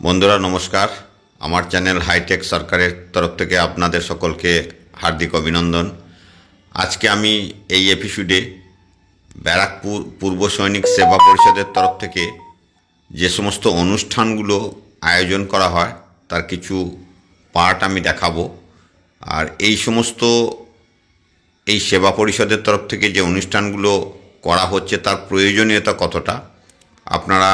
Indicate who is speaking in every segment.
Speaker 1: বন্ধুরা নমস্কার। আমার চ্যানেল হাইটেক সরকারের তরফ থেকে আপনাদের সকলকে হার্দিক অভিনন্দন। আজকে আমি এই এপিসোডে ব্যারাকপুর পূর্ব সৈনিক সেবা পরিষদের তরফ থেকে যে সমস্ত অনুষ্ঠানগুলো আয়োজন করা হয় তার কিছু পার্ট আমি দেখাবো। আর এই সমস্ত সেবা পরিষদের তরফ থেকে যে অনুষ্ঠানগুলো করা হচ্ছে তার প্রয়োজনীয়তা কতটা আপনারা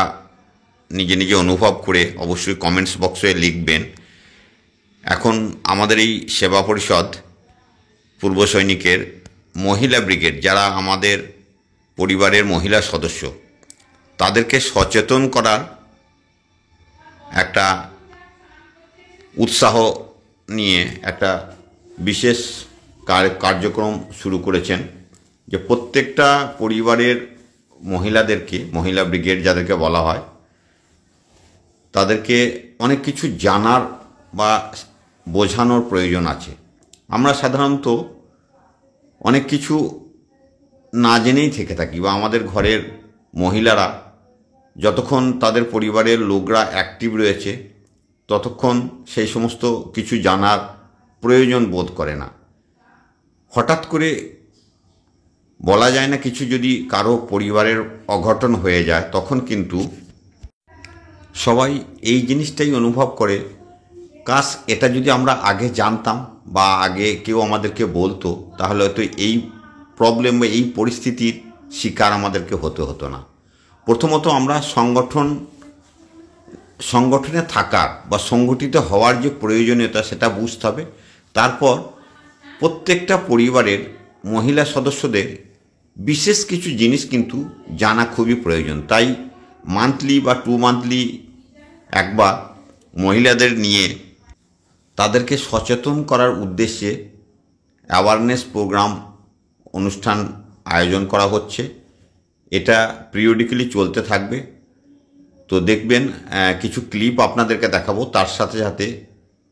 Speaker 1: নিজে নিজে অনুভব করে অবশ্যই কমেন্টস বক্সে লিখবেন। এখন আমাদের এই সেবা পরিষদ পূর্ব সৈনিকের মহিলা ব্রিগেড, যারা আমাদের পরিবারের মহিলা সদস্য, তাদেরকে সচেতন করার একটা উৎসাহ নিয়ে একটা বিশেষ কার্যক্রম শুরু করেছেন, যে প্রত্যেকটা পরিবারের মহিলাদেরকে, মহিলা ব্রিগেড যাদেরকে বলা হয়, তাদেরকে অনেক কিছু জানার বা বোঝানোর প্রয়োজন আছে। আমরা সাধারণত অনেক কিছু না জেনেই থেকে থাকি, বা আমাদের ঘরের মহিলারা যতক্ষণ তাদের পরিবারের লোকরা অ্যাক্টিভ রয়েছে ততক্ষণ সেই সমস্ত কিছু জানার প্রয়োজন বোধ করে না। হঠাৎ করে বলা যায় না, কিছু যদি কারো পরিবারের অঘটন হয়ে যায় তখন কিন্তু সবাই এই জিনিসটাই অনুভব করে, কাশ এটা যদি আমরা আগে জানতাম বা আগে কেউ আমাদেরকে বলতো তাহলে হয়তো এই প্রবলেম বা এই পরিস্থিতির শিকার আমাদেরকে হতে হতো না। প্রথমত আমরা সংগঠনে থাকার বা সংগঠিত হওয়ার যে প্রয়োজনীয়তা সেটা বুঝতে হবে। তারপর প্রত্যেকটা পরিবারের মহিলা সদস্যদের বিশেষ কিছু জিনিস কিন্তু জানা খুবই প্রয়োজন। তাই মান্থলি বা 2 মান্থলি একবার মহিলাদের নিয়ে তাদেরকে সচেতন করার উদ্দেশ্যে অ্যাওয়ারনেস প্রোগ্রাম অনুষ্ঠান আয়োজন করা হচ্ছে। এটা পিরিয়ডিক্যালি চলতে থাকবে। তো দেখবেন কিছু ক্লিপ আপনাদেরকে দেখাবো, তার সাথে সাথে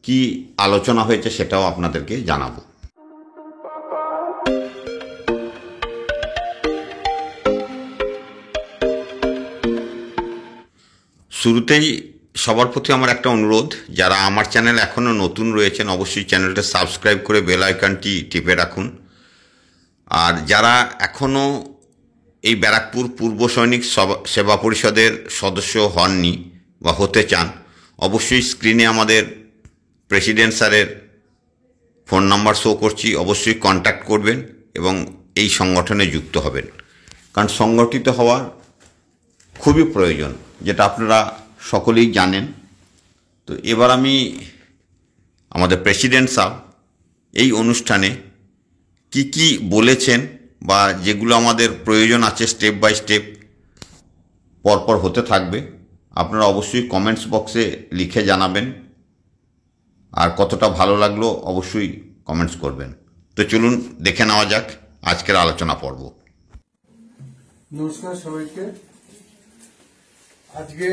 Speaker 1: কি আলোচনা হয়েছে সেটাও আপনাদেরকে জানাবো। শুরুতেই সবার প্রতি আমার একটা অনুরোধ, যারা আমার চ্যানেল এখনও নতুন রয়েছেন অবশ্যই চ্যানেলটা সাবস্ক্রাইব করে বেল আইকনটি টিপে রাখুন। আর যারা এখনও এই ব্যারাকপুর পূর্ব সৈনিক সেবা পরিষদের সদস্য হননি বা হতে চান, অবশ্যই স্ক্রিনে আমাদের প্রেসিডেন্ট স্যারের ফোন নাম্বার শো করছি, অবশ্যই কন্ট্যাক্ট করবেন এবং এই সংগঠনে যুক্ত হবেন, কারণ সংগঠিত হওয়ার খুবই প্রয়োজন, যেটা আপনারা সকলেই জানেন। তো এবার আমি আমাদের প্রেসিডেন্ট স্যার এই অনুষ্ঠানে কি কি বলেছেন বা যেগুলো আমাদের প্রয়োজন আছে স্টেপ বাই স্টেপ পরপর হতে থাকবে, আপনারা অবশ্যই কমেন্টস বক্সে লিখে জানাবেন। আর কতটা ভালো লাগলো অবশ্যই কমেন্টস করবেন। তো চলুন দেখে নেওয়া যাক আজকের আলোচনা পর্ব।
Speaker 2: নমস্কার সবাইকে। আজকে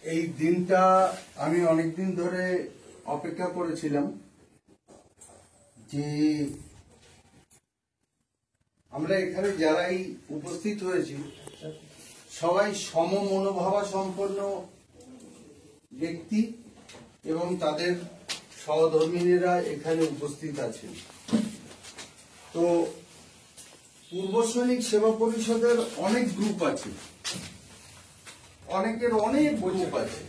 Speaker 2: এই দিনটা আমি অনেকদিন ধরে অপেক্ষা করেছিলাম, যে আমরা এখানে যারাই উপস্থিত হয়েছি সবাই সম মনোভাবা সম্পন্ন ব্যক্তি এবং তাদের সহধর্মিনীরা এখানে উপস্থিত আছেন। তো পূর্ব সৈনিক সেবা পরিষদের অনেক গ্রুপ আছে, অনেকের অনেক গ্রুপ আছে,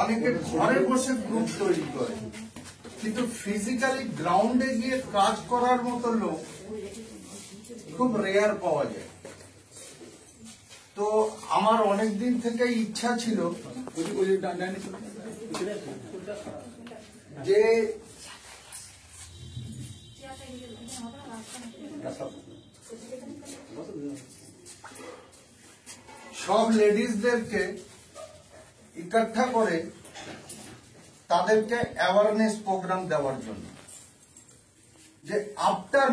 Speaker 2: অনেকের ঘরে বসে গ্রুপ তৈরি করে, কিন্তু ফিজিক্যালি গ্রাউন্ডে গিয়ে কাজ করার মতো লোক খুব রেয়ার পাওয়া যায়। তো আমার অনেকদিন থেকে ইচ্ছা ছিল যে সব লেডিসদেরকে ইকট্ঠা করে তাদেরকে অ্যাওয়ারনেস প্রোগ্রাম দেওয়ার জন্য, যে আফটার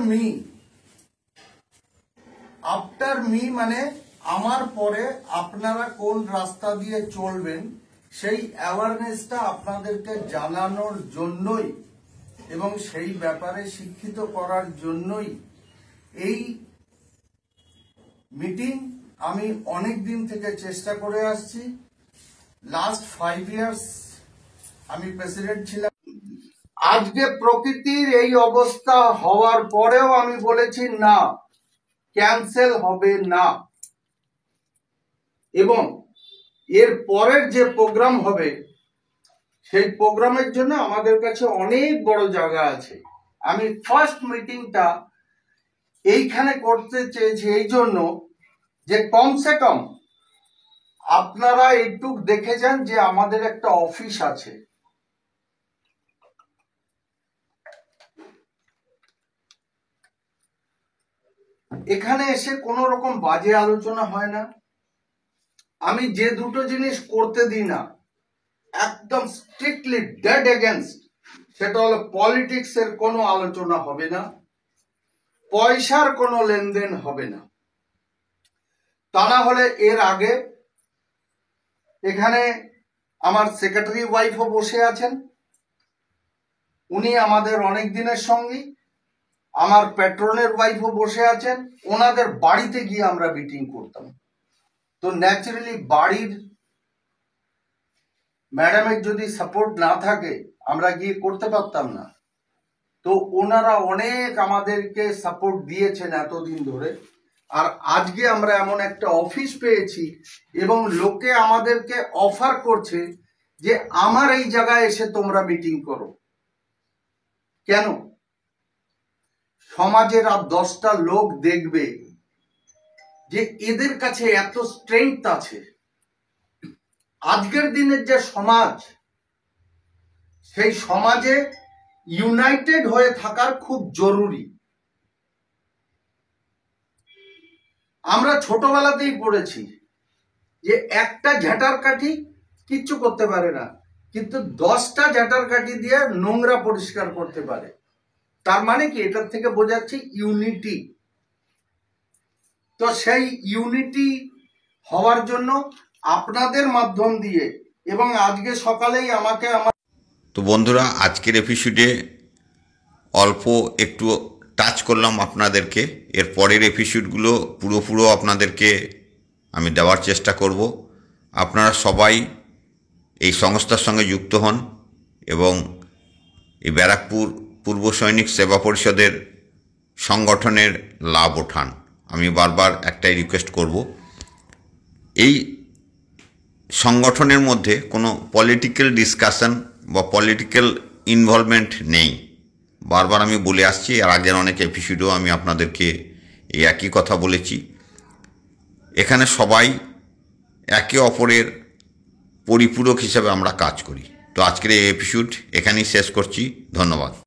Speaker 2: মি মানে আমার পরে আপনারা কোন রাস্তা দিয়ে চলবেন সেই অ্যাওয়ারনেসটা আপনাদেরকে জানানোর জন্যই এবং সেই ব্যাপারে শিক্ষিত করার জন্যই এই মিটিং আমি অনেক দিন থেকে চেষ্টা করে আসছি। লাস্ট 5 ইয়ার্স আমি প্রেসিডেন্ট ছিলাম। আজকে প্রকৃতির এই অবস্থা হওয়ার পরেও আমি বলেছি না, ক্যান্সেল হবে না, এবং এর পরের যে প্রোগ্রাম হবে সেই প্রোগ্রামের জন্য আমাদের কাছে অনেক বড় জায়গা আছে। আমি ফার্স্ট মিটিংটা এইখানে করতে চেয়েছি এই জন্য যে কমসে কম আপনারা এইটুক দেখে যান যে আমাদের একটা অফিস আছে। এখানে এসে কোনো রকম বাজে আলোচনা হয় না। আমি যে দুটো জিনিস করতে দিই না, একদম স্ট্রিক্টলি ডেড এগেনস্ট, সেটা হলো পলিটিক্স এর কোনো আলোচনা হবে না, পয়সার কোনো লেনদেন হবে না। তা না হলে এর আগে এখানে আমার সেক্রেটারি ওয়াইফও বসে আছেন, উনি আমাদের অনেক দিনের সঙ্গী। আমার প্যাট্রনের ওয়াইফও বসে আছেন, ওনাদের বাড়িতে গিয়ে আমরা মিটিং করতাম। তো ন্যাচারালি বাড়ির ম্যাডামের যদি সাপোর্ট না থাকে আমরা গিয়ে করতে পারতাম না। তো ওনারা অনেক আমাদেরকে সাপোর্ট দিয়েছেন এতদিন ধরে। আর আজকে আমরা এমন একটা অফিস পেয়েছি এবং লোকে আমাদেরকে অফার করছে যে আমার এই জায়গায় এসে তোমরা মিটিং করো। কেন? সমাজের আর 10টা লোক দেখবে যে এদের কাছে এত স্ট্রেংথ আছে। আজকের দিনের যে সমাজ, সেই সমাজে ইউনাইটেড হয়ে থাকার খুব জরুরি। আমরা ছোটবেলাতেই পড়েছি যে একটা ঝাঁটার কাঠি কিচ্ছু করতে পারে না, কিন্তু 10টা ঝাঁটার কাঠি দিয়ে নোংরা পরিষ্কার করতে পারে। তার মানে কি? এটার থেকে বোঝাচ্ছে ইউনিটি। তো সেই ইউনিটি হওয়ার জন্য আপনাদের মাধ্যম দিয়ে, এবং আজকে সকালেই আমাকে
Speaker 1: তো বন্ধুরা, আজকের এপিসোডে অল্প একটু টাচ করলাম আপনাদেরকে। এর পরের এপিসোডগুলো পুরো আপনাদেরকে আমি দেওয়ার চেষ্টা করব। আপনারা সবাই এই সংস্থার সঙ্গে যুক্ত হন এবং এই ব্যারাকপুর পূর্ব সৈনিক সেবা পরিষদের সংগঠনের লাভ ওঠান। আমি বারবার একটাই রিকোয়েস্ট করব, এই সংগঠনের মধ্যে কোনো পলিটিক্যাল ডিসকাশন বা পলিটিক্যাল ইনভলভমেন্ট নেই। বারবার আমি বলে আসছি, আর আগের অনেক এপিসোডেও আমি আপনাদেরকে এই একই কথা বলেছি। এখানে সবাই একে অপরের পরিপূরক হিসেবে আমরা কাজ করি। তো আজকের এই এপিসোড এখানেই শেষ করছি। ধন্যবাদ।